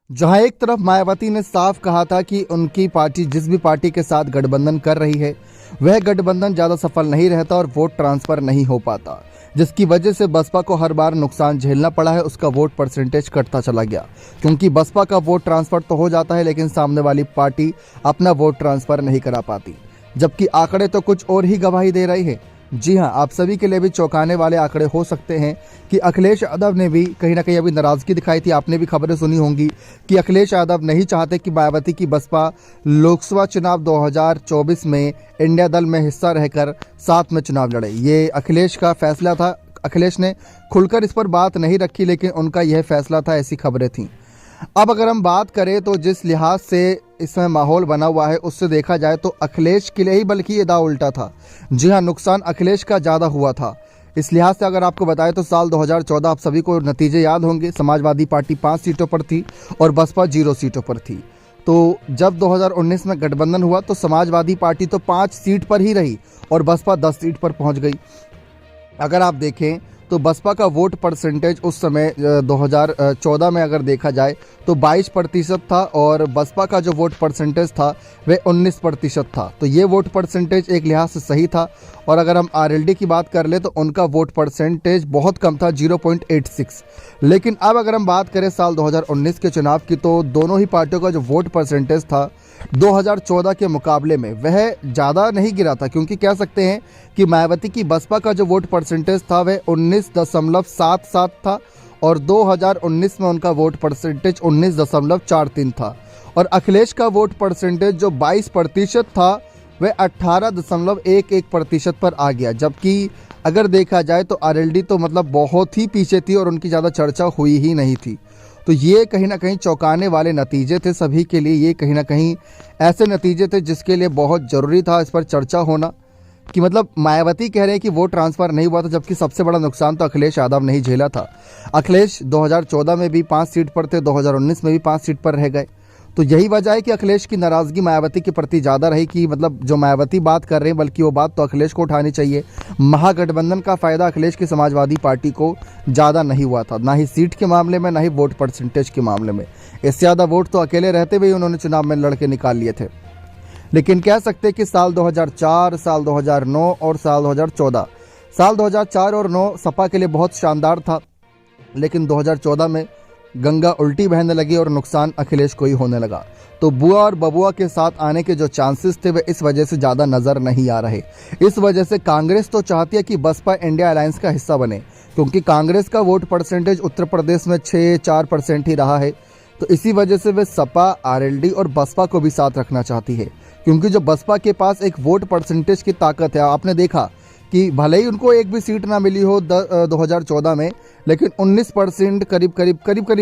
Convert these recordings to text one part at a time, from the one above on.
जहां एक तरफ मायावती ने साफ कहा था कि उनकी पार्टी जिस भी पार्टी के साथ गठबंधन कर रही है वह गठबंधन ज़्यादा सफल नहीं रहता और वोट ट्रांसफर नहीं हो पाता, जिसकी वजह से बसपा को हर बार नुकसान झेलना पड़ा है। उसका वोट परसेंटेज कटता चला गया क्योंकि बसपा का वोट ट्रांसफर तो हो जाता है लेकिन सामने वाली पार्टी अपना वोट ट्रांसफर नहीं करा पाती, जबकि आंकड़े तो कुछ और ही गवाही दे रही है। जी हां, आप सभी के लिए भी चौंकाने वाले आंकड़े हो सकते हैं कि अखिलेश यादव ने भी कहीं ना कहीं अभी नाराजगी दिखाई थी। आपने भी खबरें सुनी होंगी कि अखिलेश यादव नहीं चाहते कि मायावती की बसपा लोकसभा चुनाव 2024 में इंडिया दल में हिस्सा रहकर साथ में चुनाव लड़े। ये अखिलेश का फैसला था। अखिलेश ने खुलकर इस पर बात नहीं रखी लेकिन उनका यह फैसला था, ऐसी खबरें थीं। अब अगर हम बात करें तो जिस लिहाज से इसमें माहौल बना हुआ है उससे देखा जाए तो अखिलेश के लिए ही बल्कि ये दांव उल्टा था। जी हां, नुकसान अखिलेश का ज़्यादा हुआ था। इस लिहाज से अगर आपको बताएं तो साल 2014 आप सभी को नतीजे याद होंगे। समाजवादी पार्टी 5 सीटों पर थी और बसपा 0 सीटों पर थी। तो जब 2019 में गठबंधन हुआ तो समाजवादी पार्टी तो 5 सीट पर ही रही और बसपा 10 सीट पर पहुंच गई। अगर आप देखें तो बसपा का वोट परसेंटेज उस समय 2014 में अगर देखा जाए तो 22% था और बसपा का जो वोट परसेंटेज था वह 19% था। तो ये वोट परसेंटेज एक लिहाज से सही था। और अगर हम आरएलडी की बात कर ले तो उनका वोट परसेंटेज बहुत कम था, 0.86। लेकिन अब अगर हम बात करें साल 2019 के चुनाव की तो दोनों ही पार्टियों का जो वोट परसेंटेज था 2014 के मुकाबले में वह ज़्यादा नहीं गिरा था, क्योंकि कह सकते हैं कि मायावती की बसपा का जो वोट परसेंटेज था वह 19.77 था और 2019 में उनका वोट परसेंटेज 19.43 था। और अखिलेश का वोट परसेंटेज जो 22% था वह 18.11% पर आ गया। जबकि अगर देखा जाए तो आरएलडी तो मतलब बहुत ही पीछे थी और उनकी ज़्यादा चर्चा हुई ही नहीं थी। तो ये कहीं ना कहीं चौंकाने वाले नतीजे थे सभी के लिए। ये कहीं ना कहीं ऐसे नतीजे थे जिसके लिए बहुत ज़रूरी था इस पर चर्चा होना, कि मतलब मायावती कह रहे हैं कि वोट ट्रांसफ़र नहीं हुआ था, जबकि सबसे बड़ा नुकसान तो अखिलेश यादव ने ही झेला था। अखिलेश 2014 में भी 5 सीट पर थे, 2019 में भी 5 सीट पर रह गए। तो यही वजह है कि अखिलेश की नाराज़गी मायावती के प्रति ज़्यादा रही, कि मतलब जो मायावती बात कर रहे हैं बल्कि वो बात तो अखिलेश को उठानी चाहिए। महागठबंधन का फ़ायदा अखिलेश की समाजवादी पार्टी को ज़्यादा नहीं हुआ था, ना ही सीट के मामले में ना ही वोट परसेंटेज के मामले में। इससे ज़्यादा वोट तो अकेले रहते हुए उन्होंने चुनाव में लड़के निकाल लिए थे। लेकिन कह सकते हैं कि साल 2004, साल 2009 और साल 2014, साल 2004 और 9 सपा के लिए बहुत शानदार था, लेकिन 2014 में गंगा उल्टी बहने लगी और नुकसान अखिलेश को ही होने लगा। तो बुआ और बबुआ के साथ आने के जो चांसेस थे वे इस वजह से ज़्यादा नज़र नहीं आ रहे। इस वजह से कांग्रेस तो चाहती है कि बसपा इंडिया अलायंस का हिस्सा बने, क्योंकि कांग्रेस का वोट परसेंटेज उत्तर प्रदेश में 6-4% ही रहा है। तो इसी वजह से वे सपा, आरएलडी और बसपा को भी साथ रखना चाहती है, क्योंकि जो बसपा के पास एक वोट परसेंटेज की ताकत है। आपने देखा कि भले ही उनको एक भी सीट ना मिली हो 2014 में, लेकिन 19% करीब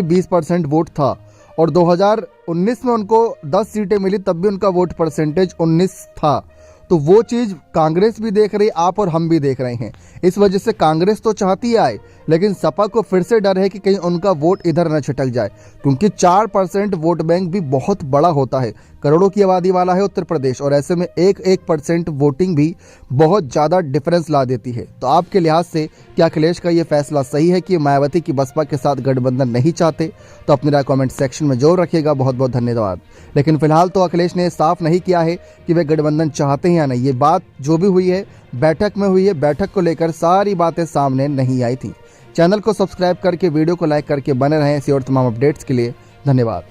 20% वोट था। और 2019 में उनको 10 सीटें मिली तब भी उनका वोट परसेंटेज 19 था। तो वो चीज़ कांग्रेस भी देख रही, आप और हम भी देख रहे हैं। इस वजह से कांग्रेस तो चाहती है आए, लेकिन सपा को फिर से डर है कि कहीं उनका वोट इधर न छिटक जाए, क्योंकि 4% वोट बैंक भी बहुत बड़ा होता है। करोड़ों की आबादी वाला है उत्तर प्रदेश, और ऐसे में 1% वोटिंग भी बहुत ज़्यादा डिफरेंस ला देती है। तो आपके लिहाज से क्या अखिलेश का ये फैसला सही है कि मायावती की बसपा के साथ गठबंधन नहीं चाहते? तो अपनी राय कमेंट सेक्शन में जरूर रखिएगा। बहुत बहुत धन्यवाद। लेकिन फिलहाल तो अखिलेश ने साफ नहीं किया है कि वे गठबंधन चाहते हैं या नहीं। ये बात जो भी हुई है बैठक में हुई है, बैठक को लेकर सारी बातें सामने नहीं आई थी। चैनल को सब्सक्राइब करके वीडियो को लाइक करके बने रहें ऐसी और तमाम अपडेट्स के लिए। धन्यवाद।